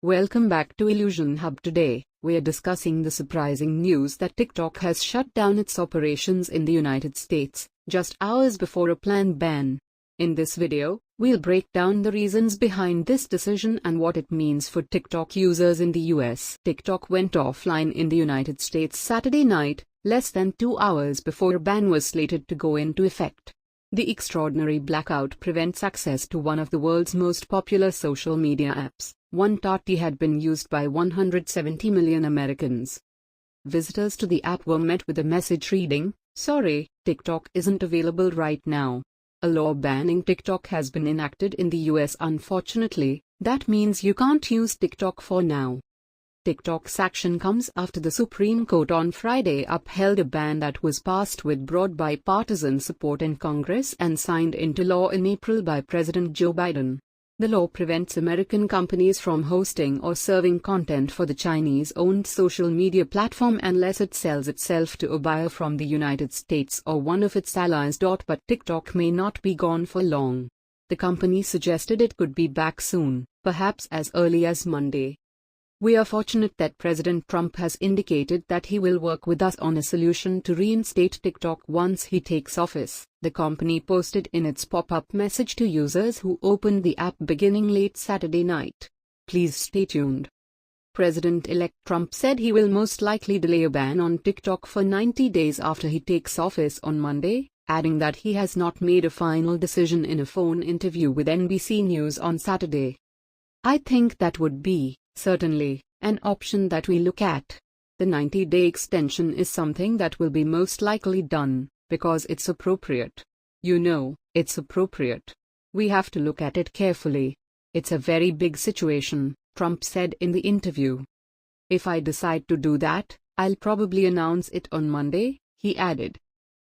Welcome back to Illusion Hub. Today, we are discussing the surprising news that TikTok has shut down its operations in the United States, just hours before a planned ban. In this video, we'll break down the reasons behind this decision and what it means for TikTok users in the US. TikTok went offline in the United States Saturday night, less than 2 hours before a ban was slated to go into effect. The extraordinary blackout prevents access to one of the world's most popular social media apps, one that had been used by 170 million Americans. Visitors to the app were met with a message reading, "Sorry, TikTok isn't available right now." A law banning TikTok has been enacted in the US. Unfortunately, that means you can't use TikTok for now. TikTok's action comes after the Supreme Court on Friday upheld a ban that was passed with broad bipartisan support in Congress and signed into law in April by President Joe Biden. The law prevents American companies from hosting or serving content for the Chinese-owned social media platform unless it sells itself to a buyer from the United States or one of its allies. But TikTok may not be gone for long. The company suggested it could be back soon, perhaps as early as Monday. "We are fortunate that President Trump has indicated that he will work with us on a solution to reinstate TikTok once he takes office," the company posted in its pop-up message to users who opened the app beginning late Saturday night. "Please stay tuned." President-elect Trump said he will most likely delay a ban on TikTok for 90 days after he takes office on Monday, adding that he has not made a final decision in a phone interview with NBC News on Saturday. "I think that would be, certainly, an option that we look at. The 90-day extension is something that will be most likely done, because it's appropriate. It's appropriate. We have to look at it carefully. It's a very big situation," Trump said in the interview. "If I decide to do that, I'll probably announce it on Monday," he added.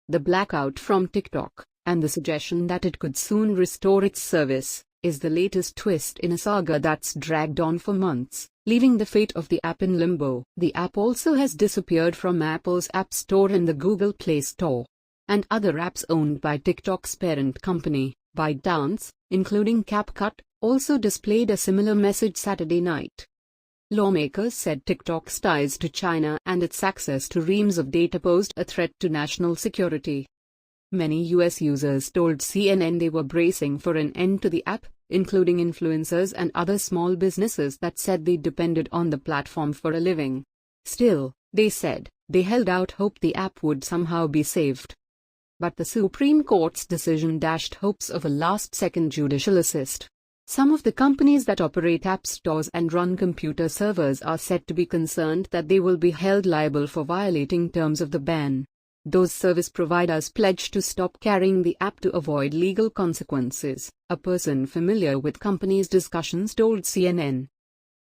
The blackout from TikTok, and the suggestion that it could soon restore its service, is the latest twist in a saga that's dragged on for months, leaving the fate of the app in limbo. The app also has disappeared from Apple's App Store and the Google Play Store. And other apps owned by TikTok's parent company, ByteDance, including CapCut, also displayed a similar message Saturday night. Lawmakers said TikTok's ties to China and its access to reams of data posed a threat to national security. Many US users told CNN they were bracing for an end to the app, including influencers and other small businesses that said they depended on the platform for a living. Still, they said, they held out hope the app would somehow be saved. But the Supreme Court's decision dashed hopes of a last-second judicial assist. Some of the companies that operate app stores and run computer servers are said to be concerned that they will be held liable for violating terms of the ban. Those service providers pledged to stop carrying the app to avoid legal consequences, a person familiar with companies' discussions told CNN.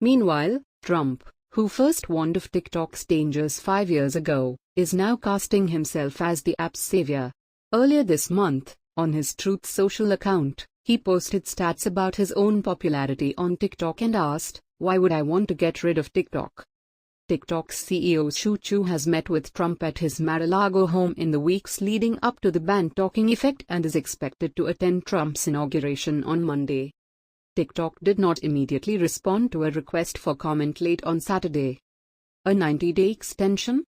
Meanwhile, Trump, who first warned of TikTok's dangers 5 years ago, is now casting himself as the app's savior. Earlier this month, on his Truth Social account, he posted stats about his own popularity on TikTok and asked, "Why would I want to get rid of TikTok?" TikTok's CEO Shou Chew has met with Trump at his Mar-a-Lago home in the weeks leading up to the ban taking effect and is expected to attend Trump's inauguration on Monday. TikTok did not immediately respond to a request for comment late on Saturday. A 90-day extension?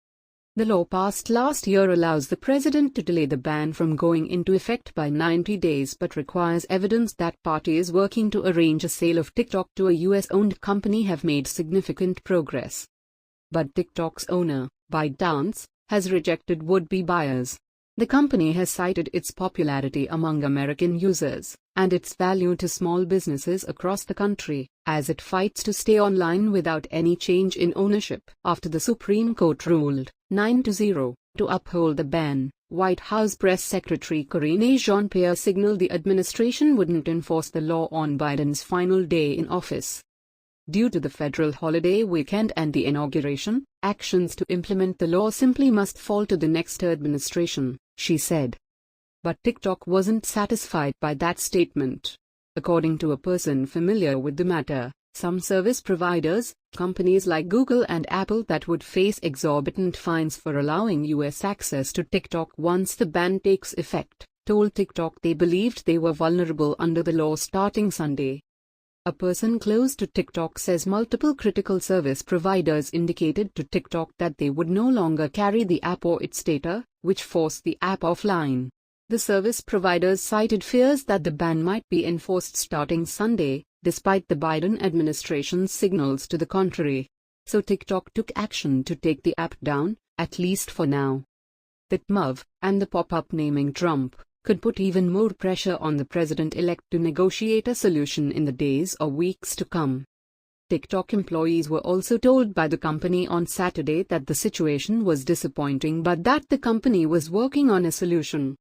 The law passed last year allows the president to delay the ban from going into effect by 90 days but requires evidence that parties working to arrange a sale of TikTok to a US-owned company have made significant progress. But TikTok's owner, ByteDance, has rejected would-be buyers. The company has cited its popularity among American users, and its value to small businesses across the country, as it fights to stay online without any change in ownership. After the Supreme Court ruled 9-0 to uphold the ban, White House Press Secretary Karine Jean-Pierre signaled the administration wouldn't enforce the law on Biden's final day in office. Due to the federal holiday weekend and the inauguration, actions to implement the law simply must fall to the next administration, she said. But TikTok wasn't satisfied by that statement. According to a person familiar with the matter, some service providers, companies like Google and Apple that would face exorbitant fines for allowing US access to TikTok once the ban takes effect, told TikTok they believed they were vulnerable under the law starting Sunday. A person close to TikTok says multiple critical service providers indicated to TikTok that they would no longer carry the app or its data, which forced the app offline. The service providers cited fears that the ban might be enforced starting Sunday, despite the Biden administration's signals to the contrary. So TikTok took action to take the app down, at least for now. The move, and the pop-up naming Trump, could put even more pressure on the president-elect to negotiate a solution in the days or weeks to come. TikTok employees were also told by the company on Saturday that the situation was disappointing but that the company was working on a solution.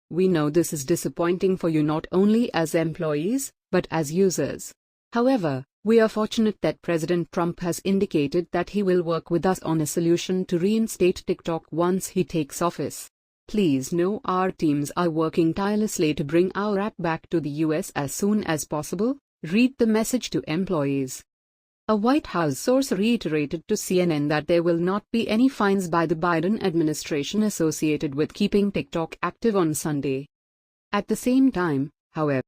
"We know this is disappointing for you not only as employees, but as users. However, we are fortunate that President Trump has indicated that he will work with us on a solution to reinstate TikTok once he takes office. Please know our teams are working tirelessly to bring our app back to the US as soon as possible," read the message to employees. A White House source reiterated to CNN that there will not be any fines by the Biden administration associated with keeping TikTok active on Sunday. At the same time, however,